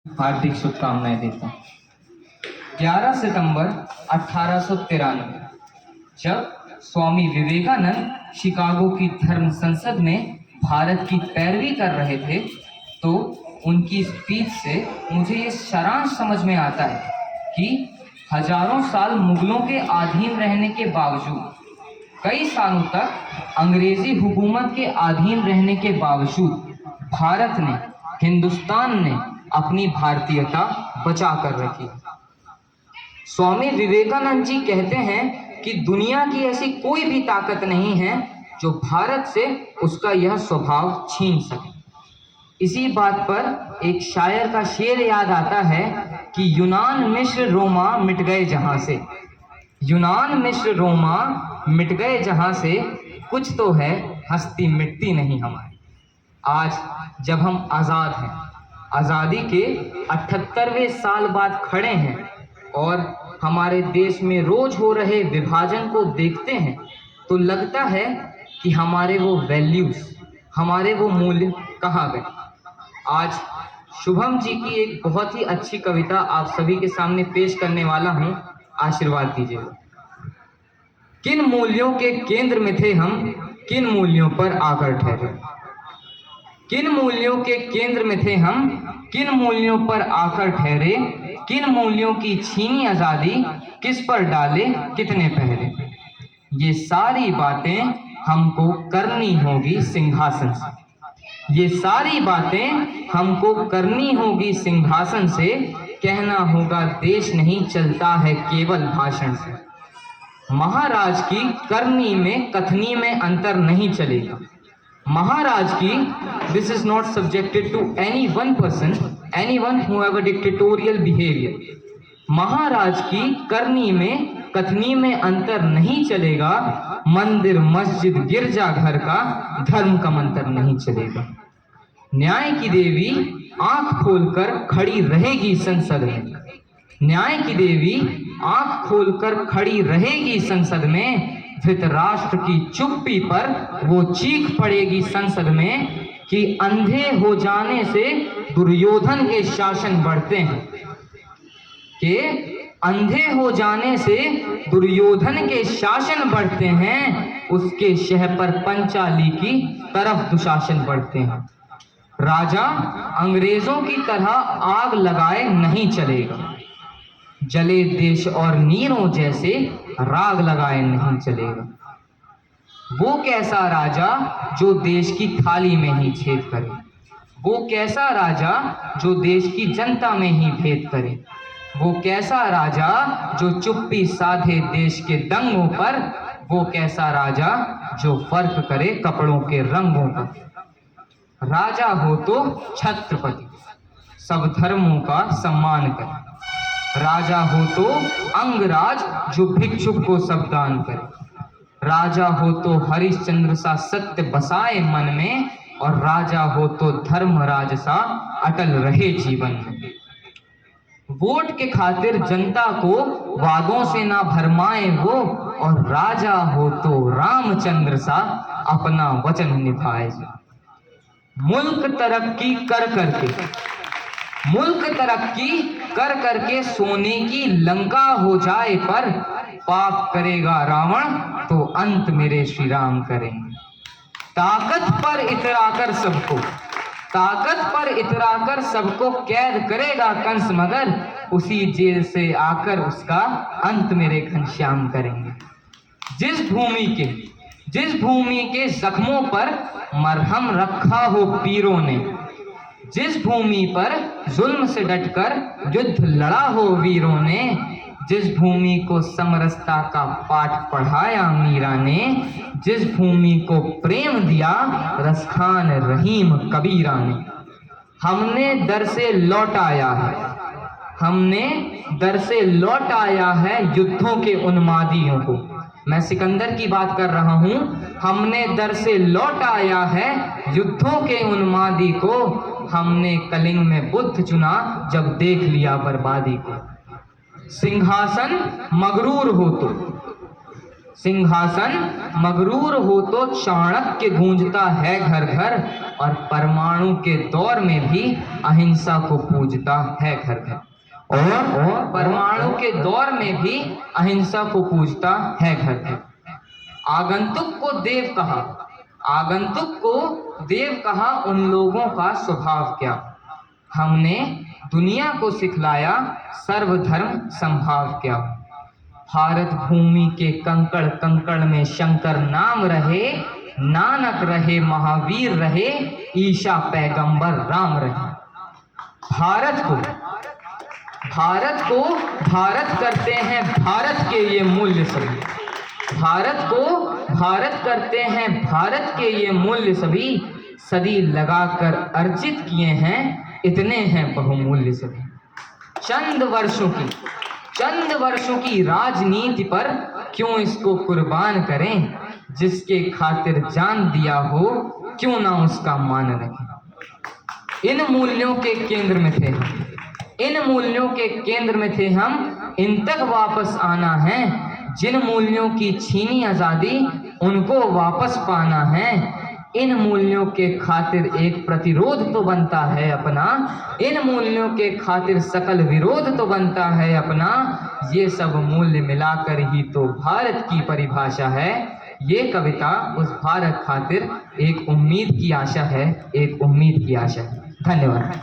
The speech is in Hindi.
हार्दिक शुभकामनाएं देता हूँ। 11 सितंबर 1893 जब स्वामी विवेकानंद शिकागो की धर्म संसद में भारत की पैरवी कर रहे थे, तो उनकी स्पीच से मुझे ये सारांश समझ में आता है कि हजारों साल मुगलों के अधीन रहने के बावजूद, कई सालों तक अंग्रेजी हुकूमत के अधीन रहने के बावजूद भारत ने, हिंदुस्तान ने अपनी भारतीयता बचा कर रखी। स्वामी विवेकानंद जी कहते हैं कि दुनिया की ऐसी कोई भी ताकत नहीं है जो भारत से उसका यह स्वभाव छीन सके। इसी बात पर एक शायर का शेर याद आता है कि यूनान मिस्र रोमा मिट गए जहां से, यूनान मिस्र रोमा मिट गए जहां से, कुछ तो है हस्ती मिटती नहीं हमारी। आज जब हम आज़ाद हैं, आज़ादी के 78वें साल बाद खड़े हैं और हमारे देश में रोज हो रहे विभाजन को देखते हैं, तो लगता है कि हमारे वो वैल्यूज, हमारे वो मूल्य कहाँ गए। आज शुभम जी की एक बहुत ही अच्छी कविता आप सभी के सामने पेश करने वाला हूँ, आशीर्वाद दीजिएगा। किन मूल्यों के केंद्र में थे हम, किन मूल्यों पर आकर ठहरे। किन मूल्यों के केंद्र में थे हम, किन मूल्यों पर आकर ठहरे, किन मूल्यों की छीनी आजादी, किस पर डाले कितने पहरे। ये सारी बातें हमको करनी होगी सिंहासन से, ये सारी बातें हमको करनी होगी सिंहासन से। कहना होगा देश नहीं चलता है केवल भाषण से। महाराज की करनी में कथनी में अंतर नहीं चलेगा। महाराज की, this is not subjected to any one person, any one who have a dictatorial behaviour. महाराज की करनी में कथनी में अंतर नहीं चलेगा। मंदिर मस्जिद गिरजा घर का धर्म का मंत्र नहीं चलेगा। न्याय की देवी आंख खोलकर खड़ी रहेगी संसद में, न्याय की देवी आंख खोलकर खड़ी रहेगी संसद में। धृतराष्ट्र की चुप्पी पर वो चीख पड़ेगी संसद में कि अंधे हो जाने से दुर्योधन के शासन बढ़ते हैं, कि अंधे हो जाने से दुर्योधन के शासन बढ़ते हैं। उसके शह पर पंचाली की तरफ दुशासन बढ़ते हैं। राजा अंग्रेजों की तरह आग लगाए नहीं चलेगा, जले देश और नीरों जैसे राग लगाए नहीं चलेगा। वो कैसा राजा जो देश की थाली में ही छेद करे, वो कैसा राजा जो देश की जनता में ही भेद करे, वो कैसा राजा जो चुप्पी साधे देश के दंगों पर, वो कैसा राजा जो फर्क करे कपड़ों के रंगों पर। राजा हो तो छत्रपति, सब धर्मों का सम्मान करे। राजा हो तो अंगराज जो भिक्षुक को सब दान करे। राजा हो तो हरिश्चंद्र सा सत्य बसाए मन में, और राजा हो तो धर्मराज सा अटल रहे जीवन में। वोट के खातिर जनता को वादों से ना भरमाए वो, और राजा हो तो रामचंद्र सा अपना वचन निभाए। मुल्क तरक्की कर करके, मुल्क तरक्की कर करके सोने की लंका हो जाए, पर पाप करेगा रावण तो अंत मेरे श्री राम करेंगे। ताकत पर इतराकर सबको, ताकत पर इतराकर सबको कैद करेगा कंस, मगर उसी जेल से आकर उसका अंत मेरे घनश्याम करेंगे। जिस भूमि के जख्मों पर मरहम रखा हो पीरों ने, जिस भूमि पर जुल्म से डटकर युद्ध लड़ा हो वीरों ने, जिस भूमि को समरसता का पाठ पढ़ाया मीरा ने, जिस भूमि को प्रेम दिया रसखान रहीम कबीरा ने। हमने दर से लौट आया है, हमने दर से लौट आया है युद्धों के उन्मादियों को। मैं सिकंदर की बात कर रहा हूं। हमने दर से लौट आया है युद्धों के उन्मादी को। हमने कलिंग में बुद्ध चुना जब देख लिया बर्बादी को। सिंहासन मगरूर हो तो, सिंहासन मगरूर हो तो चाणक्य गूंजता है घर घर, और परमाणु के दौर में भी अहिंसा को पूजता है घर घर। और परमाणु के दौर में भी अहिंसा को पूजता है घर घर। आगंतुक को देव कहा, आगंतुक को देव कहा, उन लोगों का स्वभाव क्या। हमने दुनिया को सिखलाया सर्वधर्म संभाव क्या। भारत भूमि के कंकड़ कंकड़ में शंकर नाम रहे, नानक रहे महावीर रहे, ईशा पैगंबर राम रहे। भारत को भारत करते हैं भारत के ये मूल्य सभी, भारत को भारत करते हैं भारत के ये मूल्य सभी, सदी लगाकर अर्जित किए हैं, इतने हैं बहुमूल्य सभी। चंद वर्षों की राजनीति पर क्यों इसको कुर्बान करें, जिसके खातिर जान दिया हो क्यों ना उसका मान रखें। इन मूल्यों के केंद्र में थे, इन मूल्यों के केंद्र में थे हम, इन तक वापस आना है। जिन मूल्यों की छीनी आजादी उनको वापस पाना है। इन मूल्यों के खातिर एक प्रतिरोध तो बनता है अपना, इन मूल्यों के खातिर सकल विरोध तो बनता है अपना। ये सब मूल्य मिलाकर ही तो भारत की परिभाषा है। ये कविता उस भारत खातिर एक उम्मीद की आशा है, एक उम्मीद की आशा है। धन्यवाद।